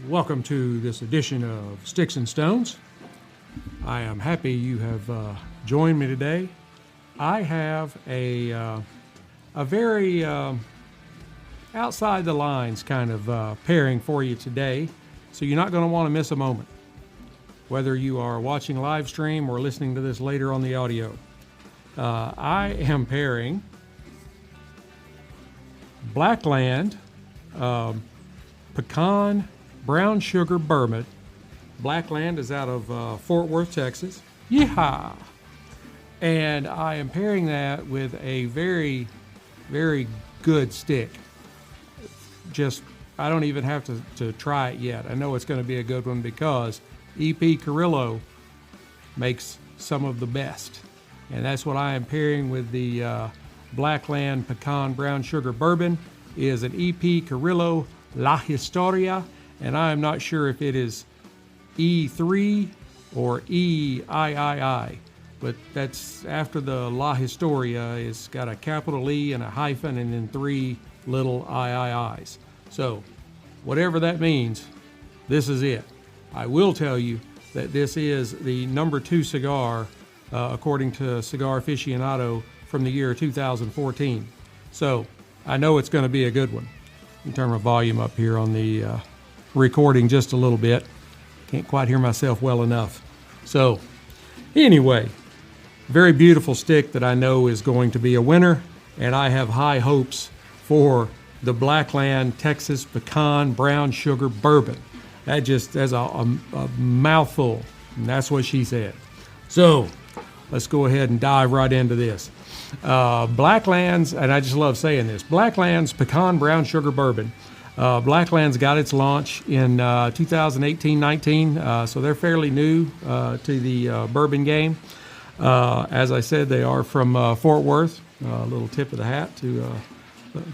Welcome to this edition of Sticks-n-Stonez. I am happy you have joined me today. I have a very outside the lines kind of pairing for you today, so you're not going to want to miss a moment, whether you are watching live stream or listening to this later on the audio. I am pairing Blackland Pecan brown sugar bourbon. Blackland is out of Fort Worth, Texas. Yeehaw! And I am pairing that with a very, very good stick. I don't even have to try it yet. I know it's going to be a good one because EP Carrillo makes some of the best. And that's what I am pairing with the Blackland Pecan brown sugar bourbon is an EP Carrillo La Historia. And I am not sure if it is E3 or EIII, but that's after the La Historia. It's got a capital E and a hyphen and then three little IIIs. So whatever that means, this is it. I will tell you that this is the number 2 cigar, according to Cigar Aficionado, from the year 2014. So I know it's going to be a good one. Let me turn my volume up here on the recording just a little bit. Can't quite hear myself well enough. So anyway, very beautiful stick that I know is going to be a winner, and I have high hopes for the Blackland Texas Pecan Brown Sugar Bourbon. That's a mouthful, and that's what she said. So let's go ahead and dive right into this. Blackland's, and I just love saying this, Blackland's Pecan Brown Sugar Bourbon. Blackland's got its launch in 2018-19, so they're fairly new to the bourbon game. As I said, they are from Fort Worth. A little tip of the hat to a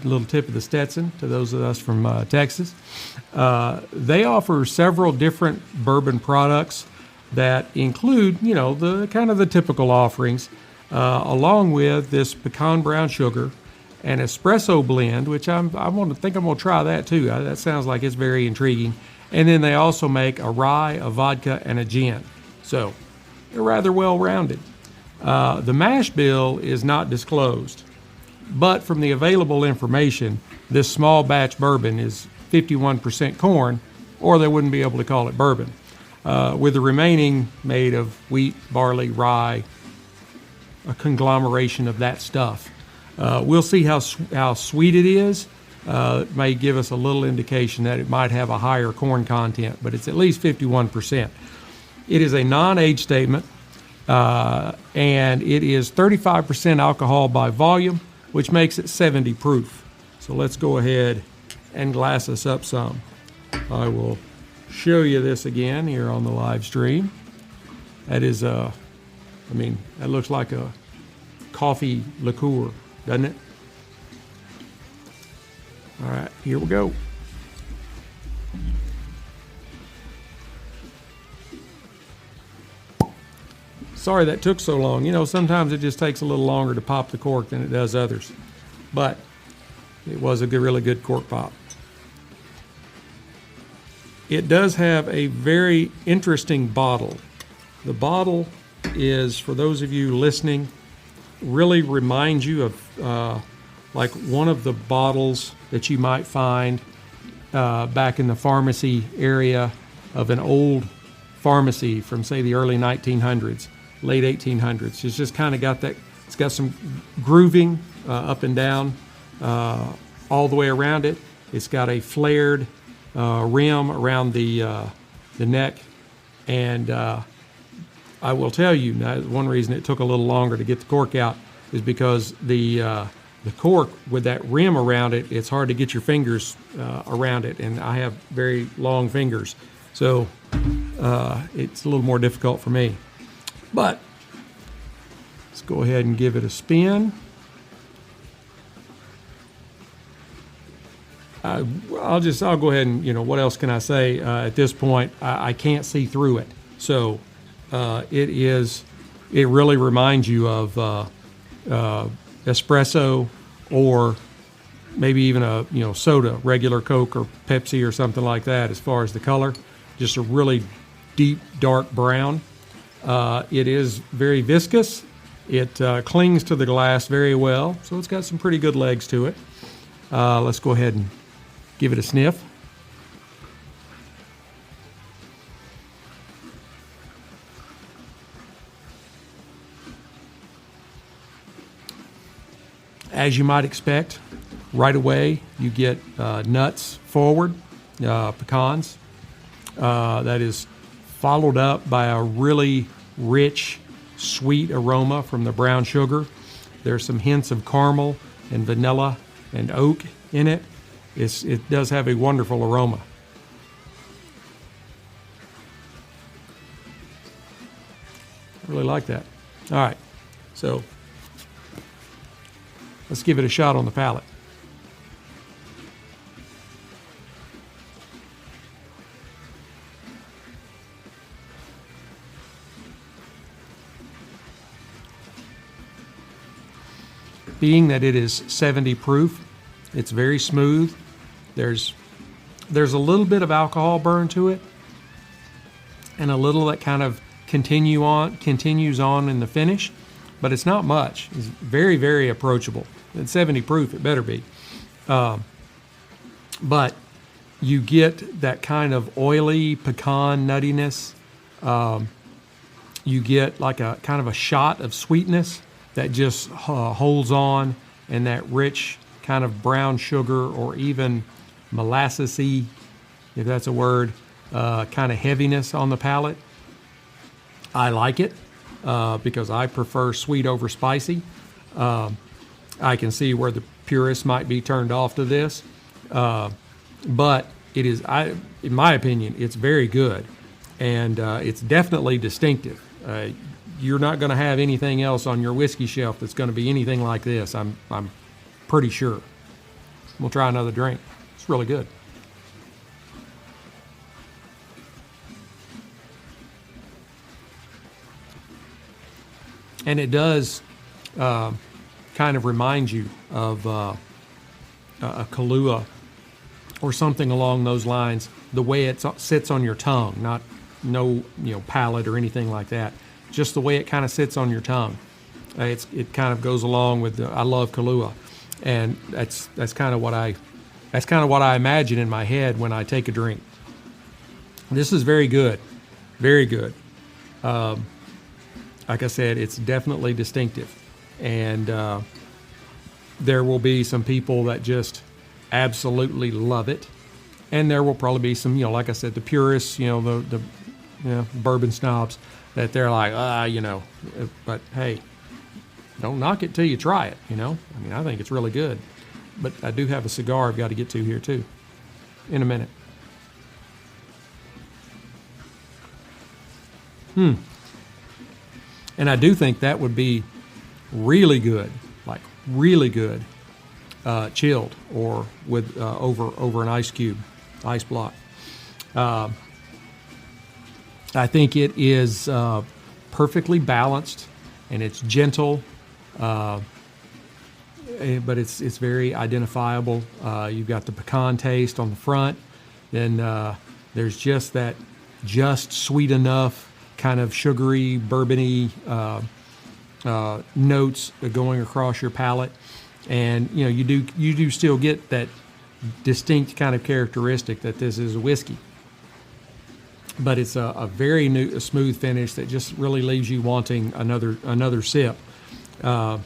little tip of the Stetson to those of us from Texas. They offer several different bourbon products that include, the kind of the typical offerings, along with this pecan brown sugar, an espresso blend, which I'm going to try that too. That sounds like it's very intriguing. And then they also make a rye, a vodka, and a gin. So they're rather well rounded. The mash bill is not disclosed, but from the available information, this small batch bourbon is 51% corn, or they wouldn't be able to call it bourbon. With the remaining made of wheat, barley, rye, a conglomeration of that stuff. We'll see how sweet it is. It may give us a little indication that it might have a higher corn content, but it's at least 51%. It is a non-age statement, and it is 35% alcohol by volume, which makes it 70 proof. So let's go ahead and glass us up some. I will show you this again here on the live stream. That is, that looks like a coffee liqueur, doesn't it? All right, here we go. Sorry that took so long. Sometimes it just takes a little longer to pop the cork than it does others. But it was a really good cork pop. It does have a very interesting bottle. The bottle is, for those of you listening, really reminds you of like one of the bottles that you might find back in the pharmacy area of an old pharmacy from, say, the early 1900s, late 1800s. It's just kind of got that, it's got some grooving up and down all the way around it. It's got a flared rim around the neck, and I will tell you, now, one reason it took a little longer to get the cork out is because the cork with that rim around it, it's hard to get your fingers around it, and I have very long fingers, so it's a little more difficult for me. But let's go ahead and give it a spin. I'll go ahead and, what else can I say at this point? I can't see through it, so it really reminds you of espresso or maybe even a soda, regular Coke or Pepsi or something like that. As far as the color, just a really deep dark brown. It is very viscous. It clings to the glass very well, so it's got some pretty good legs to it. Let's go ahead and give it a sniff. As you might expect, right away you get nuts forward, pecans. That is followed up by a really rich, sweet aroma from the brown sugar. There's some hints of caramel and vanilla and oak in it. It does have a wonderful aroma. I really like that. All right, so let's give it a shot on the palate. Being that it is 70 proof, it's very smooth. There's a little bit of alcohol burn to it, and a little that kind of continues on in the finish, but it's not much. It's very, very approachable. At 70 proof, it better be. But you get that kind of oily pecan nuttiness. You get like a kind of a shot of sweetness that just holds on, and that rich kind of brown sugar or even molassesy, if that's a word, kind of heaviness on the palate. I like it because I prefer sweet over spicy. I can see where the purists might be turned off to this, but it is, in my opinion, it's very good, and it's definitely distinctive. You're not going to have anything else on your whiskey shelf that's going to be anything like this. I'm pretty sure. We'll try another drink. It's really good. And it does kind of remind you of a Kahlua or something along those lines. The way it sits on your tongue, no palate or anything like that. Just the way it kind of sits on your tongue. It kind of goes along with I love Kahlua, and that's kind of what I imagine in my head when I take a drink. This is very good, very good. Like I said, it's definitely distinctive, and there will be some people that just absolutely love it, and there will probably be some, like I said, the purists, the bourbon snobs, that they're like, but hey, don't knock it till you try it, I think it's really good. But I do have a cigar I've got to get to here too, in a minute. And I do think that would be really good, like really good, chilled or with over an ice cube, ice block. I think it is perfectly balanced, and it's gentle, but it's very identifiable. You've got the pecan taste on the front, then there's just that sweet enough kind of sugary, bourbony notes going across your palate, and you do still get that distinct kind of characteristic that this is a whiskey. But it's a very smooth finish that just really leaves you wanting another sip. Kind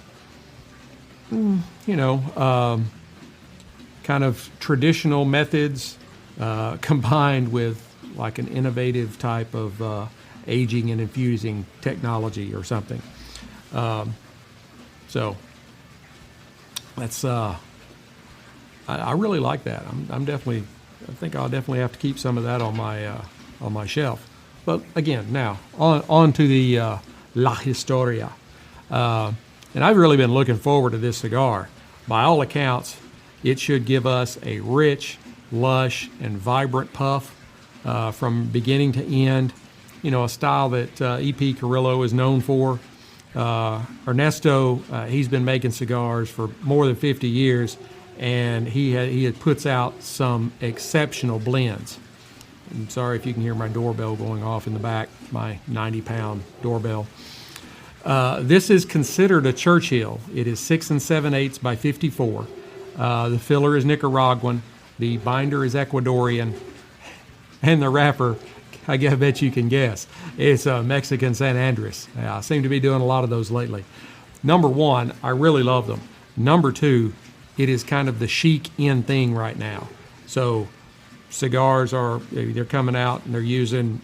of traditional methods combined with like an innovative type of aging and infusing technology or something. So that's I really like that. I think I'll definitely have to keep some of that on my shelf. But again, now on to the La Historia. And I've really been looking forward to this cigar. By all accounts, it should give us a rich, lush, and vibrant puff from beginning to end. A style that E.P. Carrillo is known for. Ernesto, he's been making cigars for more than 50 years, and he puts out some exceptional blends. I'm sorry if you can hear my doorbell going off in the back, my 90-pound doorbell. This is considered a Churchill. It is 6 7/8 by 54. The filler is Nicaraguan. The binder is Ecuadorian. And the wrapper, I bet you can guess, it's a Mexican San Andres. I seem to be doing a lot of those lately. Number one, I really love them. Number two, it is kind of the chic in thing right now. So cigars they're coming out and they're using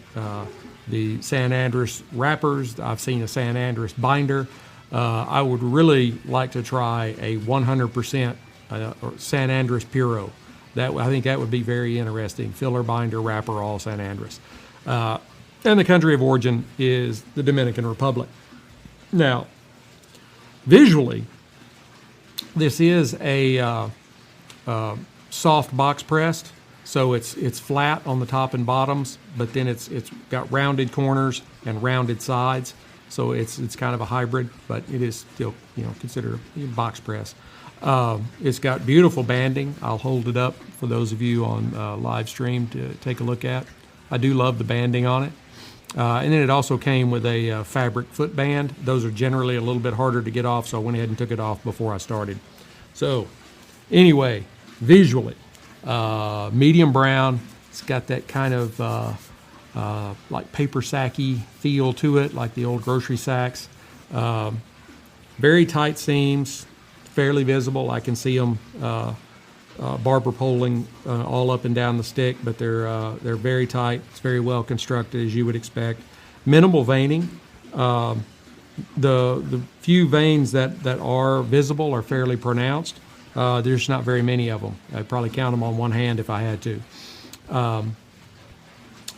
the San Andres wrappers. I've seen a San Andres binder. I would really like to try a 100% San Andres Puro. I think that would be very interesting. Filler, binder, wrapper, all San Andres. And the country of origin is the Dominican Republic. Now, visually, this is a soft box pressed, so it's flat on the top and bottoms, but then it's got rounded corners and rounded sides, so it's kind of a hybrid, but it is still considered a box press. It's got beautiful banding. I'll hold it up for those of you on live stream to take a look at. I do love the banding on it. And then it also came with a fabric foot band. Those are generally a little bit harder to get off, so I went ahead and took it off before I started. So anyway, visually, medium brown. It's got that kind of like paper sacky feel to it, like the old grocery sacks. Very tight seams, fairly visible. I can see them barber poling all up and down the stick, but they're very tight. It's very well constructed, as you would expect. Minimal veining. The few veins that are visible are fairly pronounced. There's not very many of them. I'd probably count them on one hand if I had to.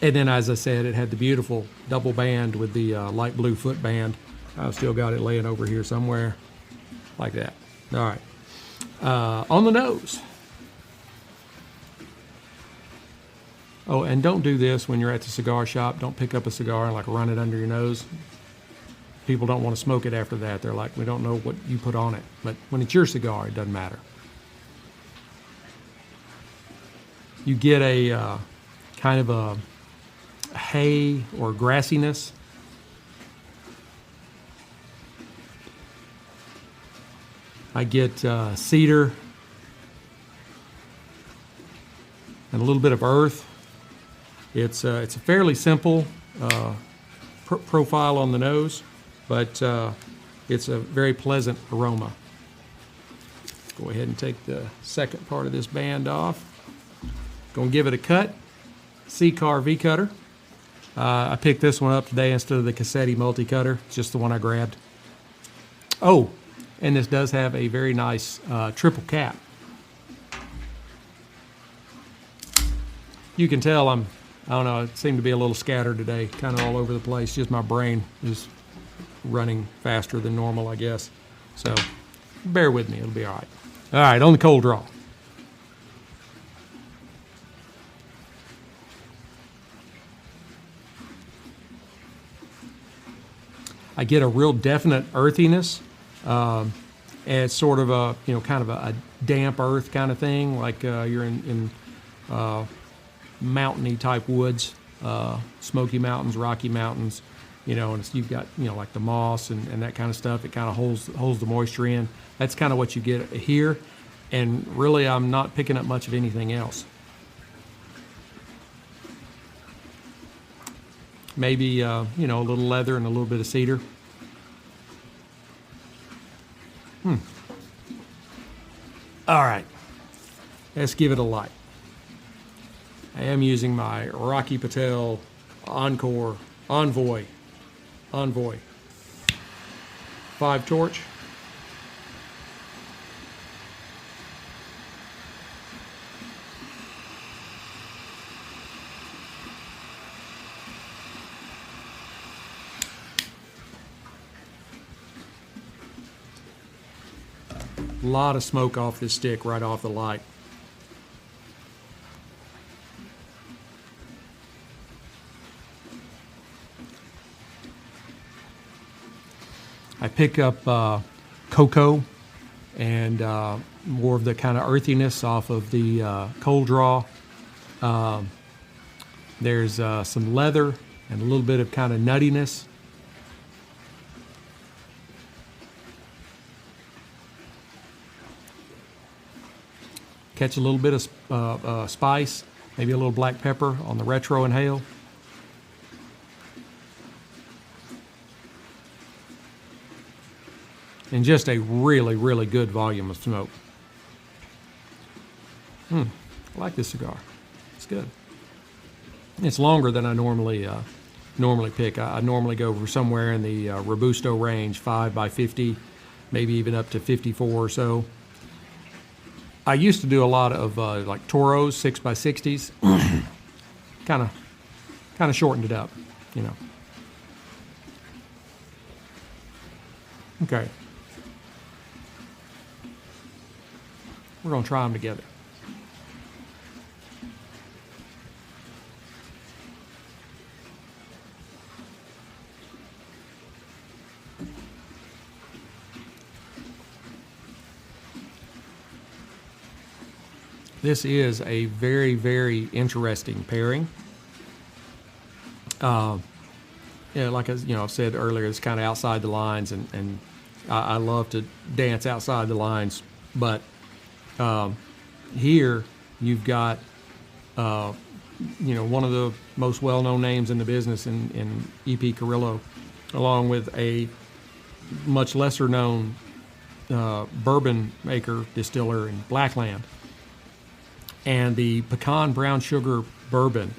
And then, as I said, it had the beautiful double band with the light blue foot band. I've still got it laying over here somewhere, like that. All right. On the nose. Oh, and don't do this when you're at the cigar shop. Don't pick up a cigar and like run it under your nose. People don't want to smoke it after that. They're like, we don't know what you put on it. But when it's your cigar, it doesn't matter. You get a kind of a hay or grassiness. I get cedar and a little bit of earth. It's a fairly simple profile on the nose, but it's a very pleasant aroma. Go ahead and take the second part of this band off. Gonna give it a cut. Cigar V cutter. I picked this one up today instead of the Cassetti multi-cutter. It's just the one I grabbed. Oh, and this does have a very nice triple cap. You can tell I don't know, it seemed to be a little scattered today, kind of all over the place. Just my brain is running faster than normal, I guess. So bear with me, it'll be all right. All right, on the cold draw. I get a real definite earthiness. And it's sort of a, kind of a damp earth kind of thing, like you're in mountainy type woods, Smoky Mountains, Rocky Mountains, and you've got, like the moss and that kind of stuff. It kind of holds the moisture in. That's kind of what you get here. And really, I'm not picking up much of anything else. Maybe, a little leather and a little bit of cedar. All right, let's give it a light. I am using my Rocky Patel Envoy 5 torch. A lot of smoke off this stick right off the light. I pick up cocoa and more of the kind of earthiness off of the cold draw. There's some leather and a little bit of kind of nuttiness. Catch a little bit of spice, maybe a little black pepper on the retro inhale. And just a really, really good volume of smoke. I like this cigar. It's good. It's longer than I normally pick. I normally go for somewhere in the Robusto range, 5 by 50, maybe even up to 54 or so. I used to do a lot of like Toros, 6 by 60s. kind of shortened it up, you know. Okay. We're going to try them together. This is a very, very interesting pairing. Yeah, like I've said earlier, it's kind of outside the lines, and I love to dance outside the lines. But here you've got one of the most well-known names in the business in E.P. Carrillo, along with a much lesser-known bourbon maker, distiller in Blackland. And the pecan brown sugar bourbon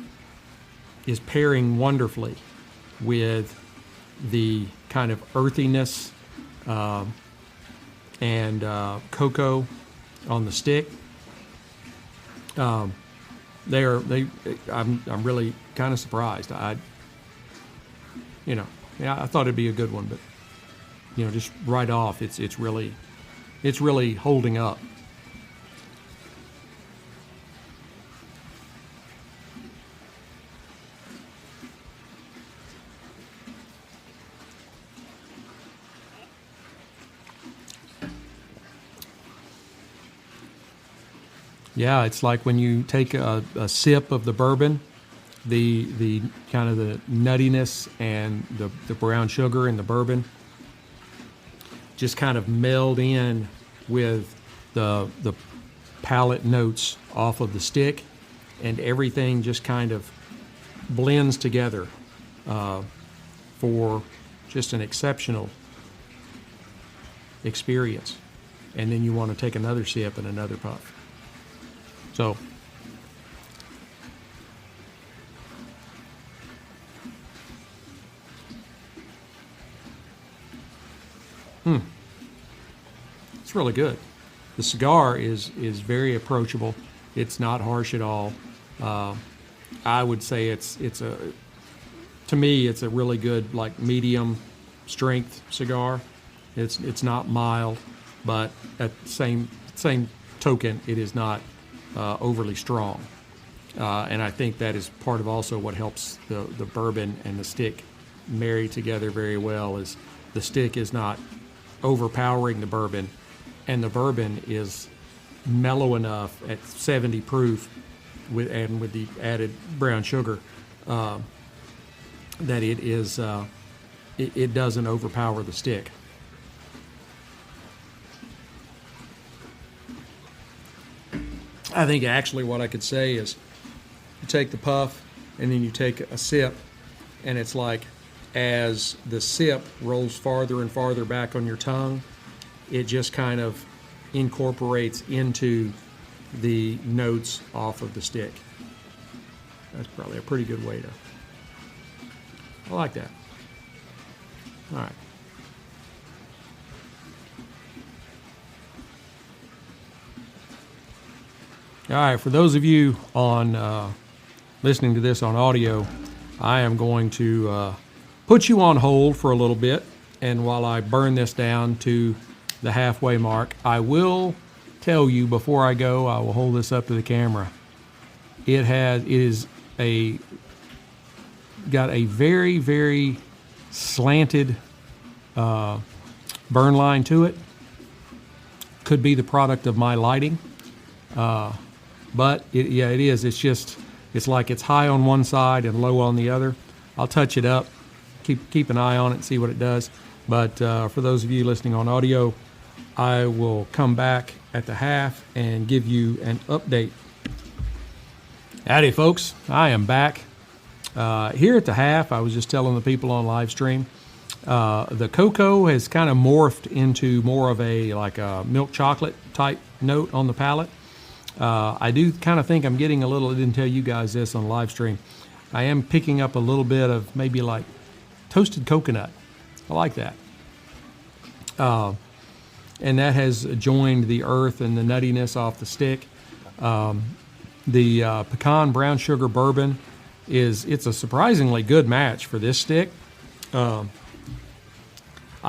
is pairing wonderfully with the kind of earthiness and cocoa on the stick. I'm really kind of surprised. I thought it'd be a good one, but just right off, it's really holding up. Yeah, it's like when you take a sip of the bourbon, the kind of the nuttiness and the brown sugar in the bourbon just kind of meld in with the palate notes off of the stick, and everything just kind of blends together for just an exceptional experience. And then you want to take another sip and another puff. So, it's really good. The cigar is very approachable. It's not harsh at all. I would say to me it's a really good, like, medium strength cigar. It's not mild, but at the same token, it is not overly strong, and I think that is part of also what helps the bourbon and the stick marry together very well. Is the stick is not overpowering the bourbon, and the bourbon is mellow enough at 70 proof with the added brown sugar that it doesn't overpower the stick. I think actually what I could say is you take the puff and then you take a sip, and it's like as the sip rolls farther and farther back on your tongue, it just kind of incorporates into the notes off of the stick. That's probably a pretty good way to. I like that. All right. All right, for those of you on listening to this on audio, I am going to put you on hold for a little bit, and while I burn this down to the halfway mark, I will tell you before I go, I will hold this up to the camera. It is got a very, very slanted burn line to it. could be the product of my lighting. But it is. It's like it's high on one side and low on the other. I'll touch it up, keep an eye on it and see what it does. But for those of you listening on audio, I will come back at the half and give you an update. Howdy, folks. I am back. Here at the half, I was just telling the people on live stream, the cocoa has kind of morphed into more of a milk chocolate type note on the palate. I do kind of think I'm getting a little, I didn't tell you guys this on live stream, I am picking up a little bit of maybe like toasted coconut. I like that. And that has joined the earth and the nuttiness off the stick. The pecan brown sugar bourbon it's a surprisingly good match for this stick. I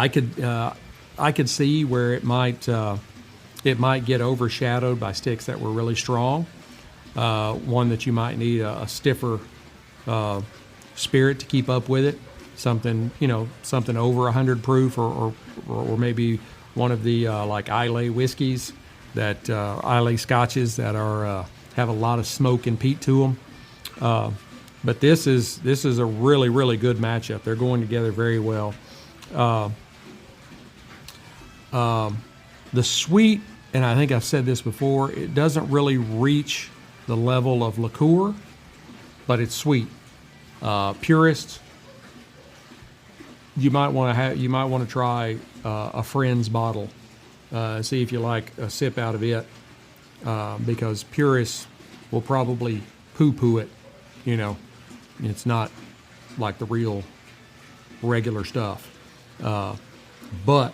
could see where it might get overshadowed by sticks that were really strong. One that you might need a stiffer spirit to keep up with it. Something over 100 proof, or maybe one of the like Islay whiskeys, that Islay scotches that are have a lot of smoke and peat to them. But this is a really, really good matchup. They're going together very well. The sweet, and I think I've said this before, it doesn't really reach the level of liqueur, but it's sweet. Purists, you might want to try a friend's bottle, see if you like a sip out of it, because purists will probably poo-poo it. It's not like the real regular stuff, but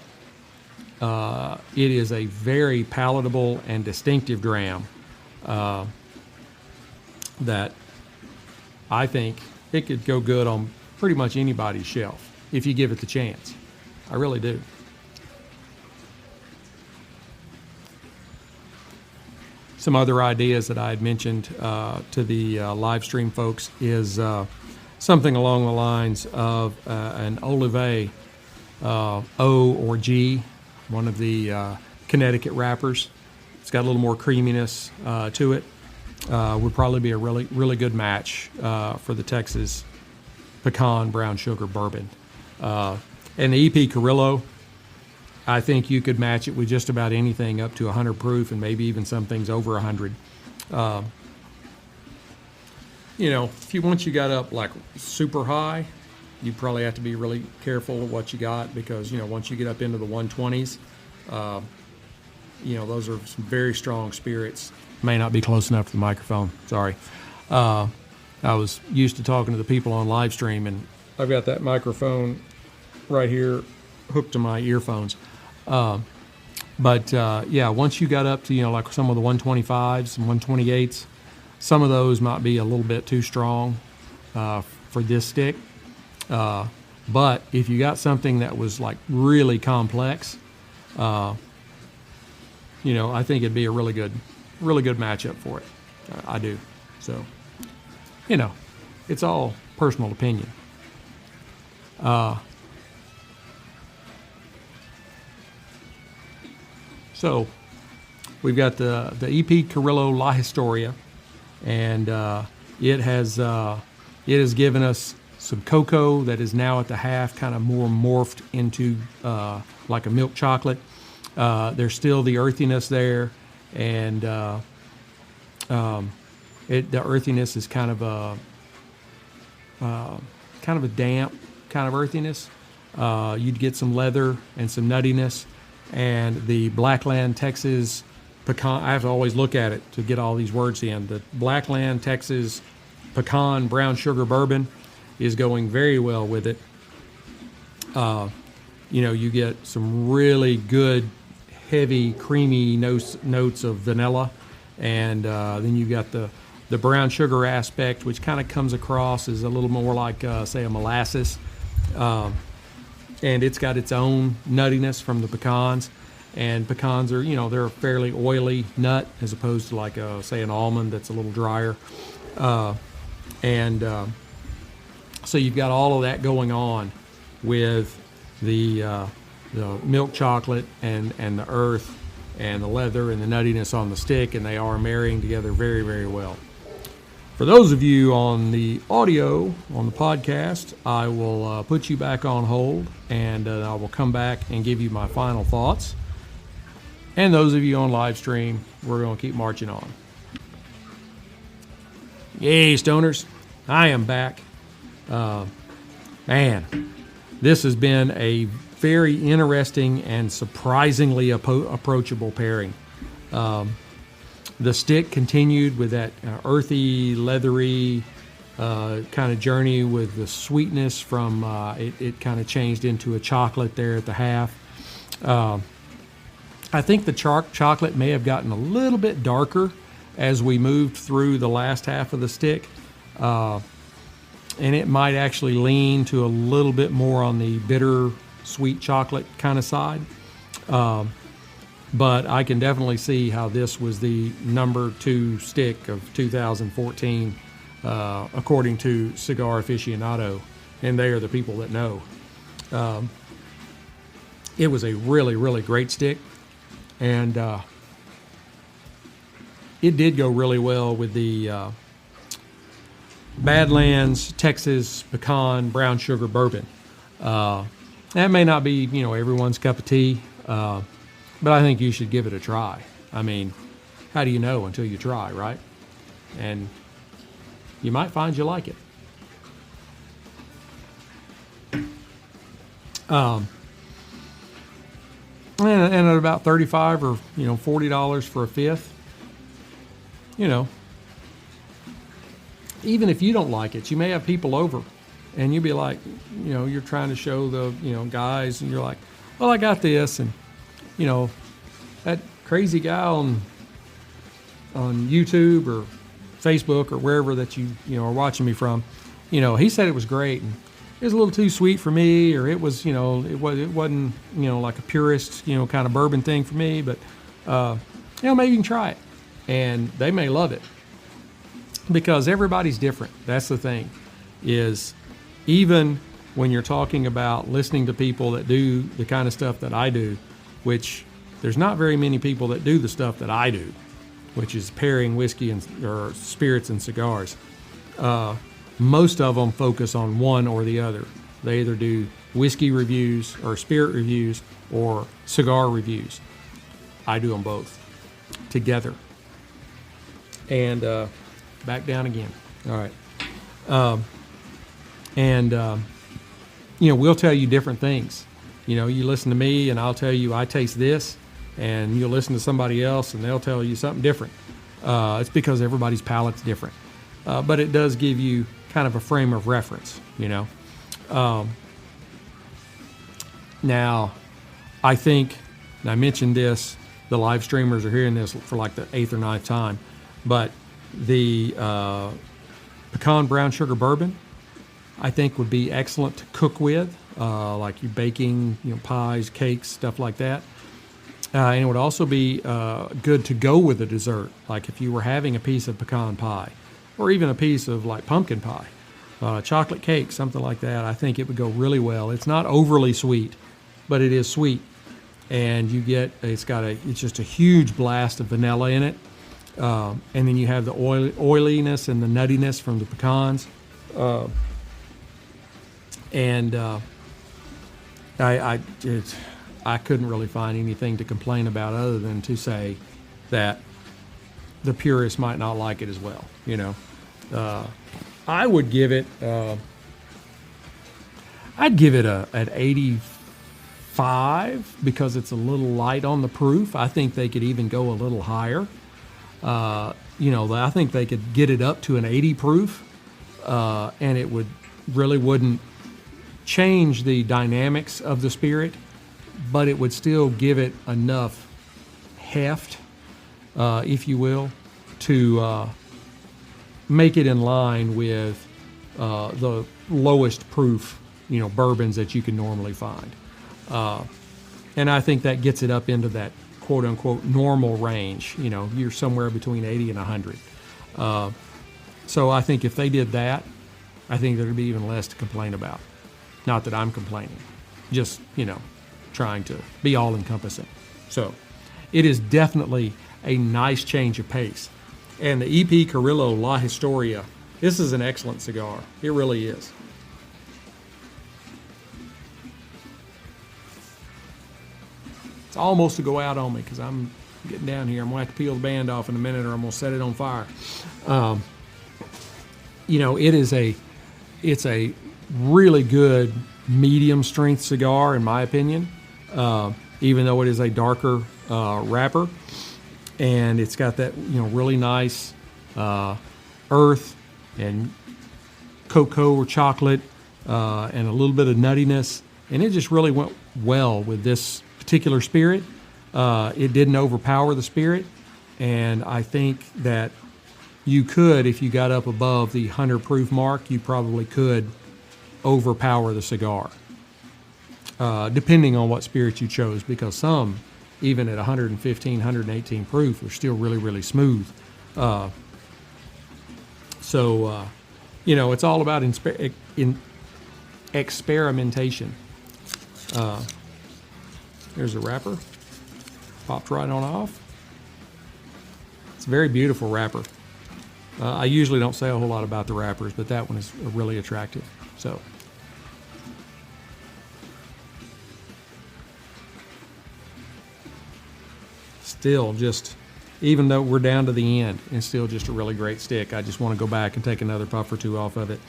it is a very palatable and distinctive dram that I think it could go good on pretty much anybody's shelf if you give it the chance. I really do. Some other ideas that I had mentioned to the live stream folks is something along the lines of an Olivet O or G, one of the Connecticut wrappers. It's got a little more creaminess to it. Would probably be a really, really good match for the Texas pecan brown sugar bourbon. And the EP Carrillo, I think you could match it with just about anything up to 100 proof, and maybe even some things over 100. Once you got up like super high, you probably have to be really careful of what you got, because once you get up into the 120s, those are some very strong spirits. May not be close enough to the microphone. Sorry. I was used to talking to the people on live stream, and I've got that microphone right here hooked to my earphones. But once you got up to, like some of the 125s and 128s, some of those might be a little bit too strong for this stick. But if you got something that was like really complex, I think it'd be a really good matchup for it. I do. So, it's all personal opinion. So we've got the EP Carrillo La Historia, and it has given us some cocoa that is now at the half kind of more morphed into like a milk chocolate. There's still the earthiness there, and the earthiness is kind of a damp kind of earthiness. You'd get some leather and some nuttiness. And the Blackland, Texas pecan, I have to always look at it to get all these words in. The Blackland, Texas pecan brown sugar bourbon is going very well with it. You get some really good, heavy, creamy notes of vanilla. And then you've got the brown sugar aspect, which kind of comes across as a little more like, say, a molasses. And it's got its own nuttiness from the pecans. And pecans are, they're a fairly oily nut as opposed to like, say, an almond that's a little drier. So you've got all of that going on with the milk chocolate and the earth and the leather and the nuttiness on the stick, and they are marrying together very, very well. For those of you on the audio, on the podcast, I will put you back on hold, and I will come back and give you my final thoughts. And those of you on live stream, we're going to keep marching on. Yay, stoners. I am back. Man, this has been a very interesting and surprisingly approachable pairing. The stick continued with that earthy, leathery kind of journey with the sweetness from it kind of changed into a chocolate there at the half. I think the chocolate may have gotten a little bit darker as we moved through the last half of the stick. And it might actually lean to a little bit more on the bitter, sweet chocolate kind of side. But I can definitely see how this was the number 2 stick of 2014, according to Cigar Aficionado, and they are the people that know. It was a really, really great stick, and it did go really well with the Badlands Texas Pecan Brown Sugar Bourbon. That may not be, everyone's cup of tea, but I think you should give it a try. I mean, how do you know until you try, right? And you might find you like it. And at about $35 or $40 for a fifth, even if you don't like it, you may have people over, and you'll be like, you're trying to show the guys, and you're like, well, I got this, and that crazy guy on YouTube or Facebook or wherever that you are watching me from, he said it was great, and it was a little too sweet for me, or it was it wasn't like a purist kind of bourbon thing for me, but maybe you can try it, and they may love it because everybody's different. That's the thing, is even when you're talking about listening to people that do the kind of stuff that I do, which there's not very many people that do the stuff that I do, which is pairing whiskey or spirits and cigars. Most of them focus on one or the other. They either do whiskey reviews or spirit reviews or cigar reviews. I do them both together. And back down again. All right. We'll tell you different things. You listen to me and I'll tell you I taste this, and you'll listen to somebody else and they'll tell you something different. It's because everybody's palate's different. But it does give you kind of a frame of reference, Now, I think, and I mentioned this, the live streamers are hearing this for like the 8th or 9th time, but the pecan brown sugar bourbon, I think would be excellent to cook with, like you baking, pies, cakes, stuff like that. And it would also be good to go with a dessert, like if you were having a piece of pecan pie, or even a piece of like pumpkin pie, chocolate cake, something like that. I think it would go really well. It's not overly sweet, but it is sweet, and it's just a huge blast of vanilla in it, and then you have the oiliness and the nuttiness from the pecans. I couldn't really find anything to complain about other than to say that the purists might not like it as well. I would give it. I'd give it an 85 because it's a little light on the proof. I think they could even go a little higher. I think they could get it up to an 80 proof, and it wouldn't change the dynamics of the spirit, but it would still give it enough heft, if you will, to make it in line with the lowest proof, bourbons that you can normally find. And I think that gets it up into that quote unquote normal range. You're somewhere between 80 and 100. So I think if they did that, I think there'd be even less to complain about. Not that I'm complaining, just, trying to be all encompassing. So it is definitely a nice change of pace. And the EP Carrillo La Historia, this is an excellent cigar. It really is. It's almost to go out on me because I'm getting down here. I'm going to have to peel the band off in a minute or I'm going to set it on fire. You know, it's a really good medium strength cigar in my opinion, even though it is a darker wrapper. And it's got that, you know, really nice earth and cocoa or chocolate and a little bit of nuttiness. And it just really went well with this particular spirit. It didn't overpower the spirit. And I think that you could, if you got up above the 100 proof mark, you probably could overpower the cigar, depending on what spirit you chose, because some, even at 115, 118 proof, are still really, really smooth. You know, it's all about experimentation. There's a wrapper. Popped right on off. It's a very beautiful wrapper. I usually don't say a whole lot about the wrappers, but that one is really attractive. So. Still just, even though we're down to the end, it's still just a really great stick. I just want to go back and take another puff or two off of it.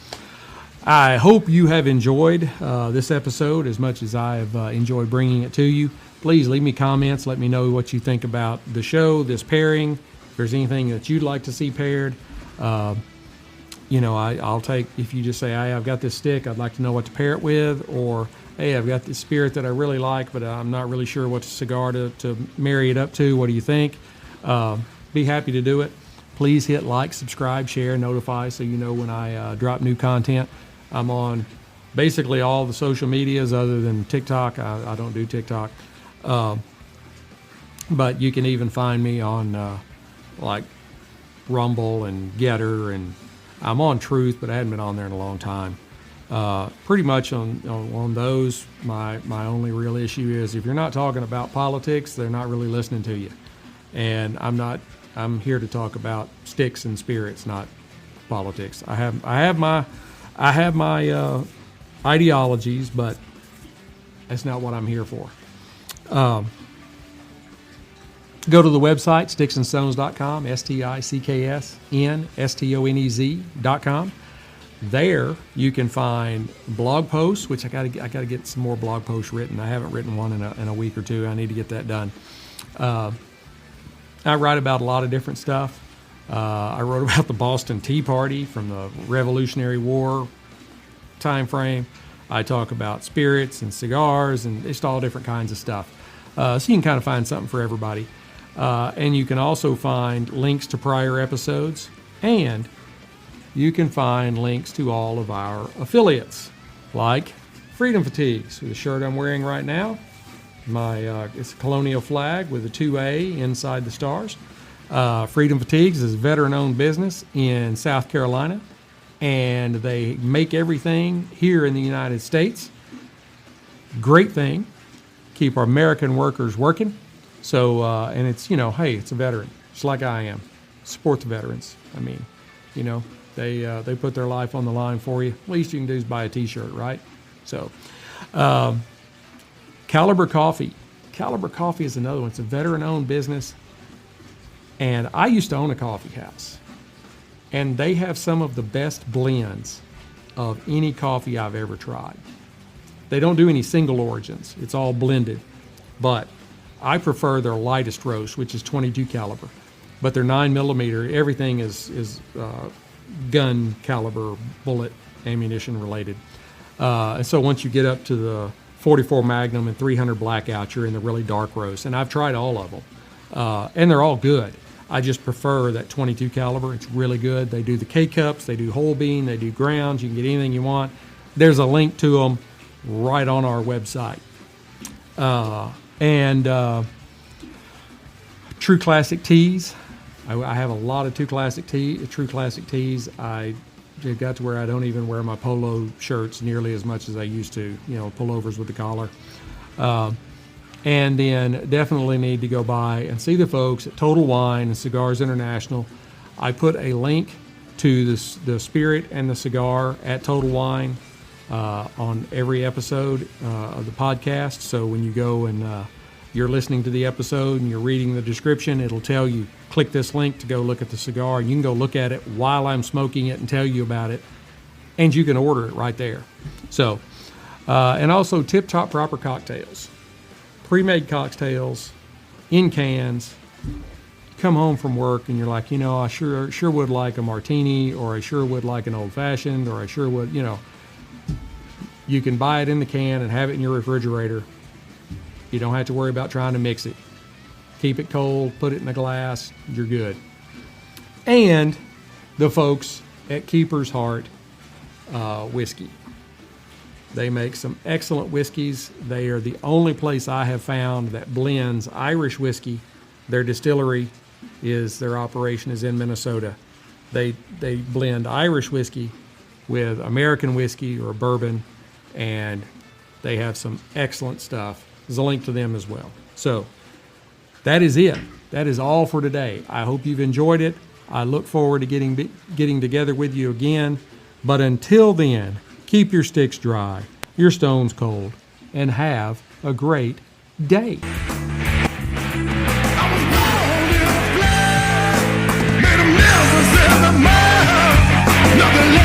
I hope you have enjoyed this episode as much as I have enjoyed bringing it to you. Please leave me comments. Let me know what you think about the show, this pairing. If there's anything that you'd like to see paired, you know, I'll take, if you just say, hey, I've got this stick, I'd like to know what to pair it with, or hey, I've got this spirit that I really like, but I'm not really sure what cigar to marry it up to. What do you think? Be happy to do it. Please hit like, subscribe, share, notify so you know when I drop new content. I'm on basically all the social medias other than TikTok. I don't do TikTok. But you can even find me on like Rumble and Getter, and I'm on Truth, but I hadn't been on there in a long time. Pretty much on those, my only real issue is if you're not talking about politics, they're not really listening to you. And I'm here to talk about sticks and spirits, not politics. I have my ideologies, but that's not what I'm here for. Go to the website, Sticks-n-Stonez.com, Sticksnstonez.com. There you can find blog posts, which I gotta get some more blog posts written. I haven't written one in a week or two. I need to get that done. I write about a lot of different stuff. I wrote about the Boston Tea Party from the Revolutionary War time frame. I talk about spirits and cigars and just all different kinds of stuff. So you can kind of find something for everybody. And you can also find links to prior episodes, and you can find links to all of our affiliates, like Freedom Fatigues, the shirt I'm wearing right now. It's a colonial flag with a 2A inside the stars. Freedom Fatigues is a veteran-owned business in South Carolina, and they make everything here in the United States. Great thing. Keep our American workers working. So, and it's, you know, hey, it's a veteran, just like I am. Support the veterans. I mean, you know, they put their life on the line for you. Least you can do is buy a T-shirt, right? So, Caliber Coffee. Caliber Coffee is another one. It's a veteran-owned business, and I used to own a coffee house, and they have some of the best blends of any coffee I've ever tried. They don't do any single origins. It's all blended, but I prefer their lightest roast, which is 22 caliber, but their 9mm, everything is gun caliber, bullet ammunition related. And so once you get up to the 44 Magnum and 300 Blackout, you're in the really dark roast. And I've tried all of them, and they're all good. I just prefer that 22 caliber. It's really good. They do the K-Cups, they do whole bean, they do grounds. You can get anything you want. There's a link to them right on our website. And True Classic Tees. I have a lot of True Classic Tees. I got to where I don't even wear my polo shirts nearly as much as I used to. You know, pullovers with the collar. And then definitely need to go by and see the folks at Total Wine and Cigars International. I put a link to the spirit and the cigar at Total Wine on every episode of the podcast. So when you go and you're listening to the episode and you're reading the description, it'll tell you, click this link to go look at the cigar. And you can go look at it while I'm smoking it and tell you about it. And you can order it right there. So, and also Tip Top Proper Cocktails. Pre-made cocktails in cans. Come home from work and you're like, I sure would like a martini, or I sure would like an old fashioned, or I sure would, you can buy it in the can and have it in your refrigerator. You don't have to worry about trying to mix it. Keep it cold, put it in a glass, you're good. And the folks at Keeper's Heart Whiskey. They make some excellent whiskeys. They are the only place I have found that blends Irish whiskey. Their distillery their operation is in Minnesota. They blend Irish whiskey with American whiskey or bourbon, and they have some excellent stuff. There's a link to them as well. So that is it. That is all for today. I hope you've enjoyed it. I look forward to getting together with you again. But until then, keep your sticks dry, your stones cold, and have a great day. Nothing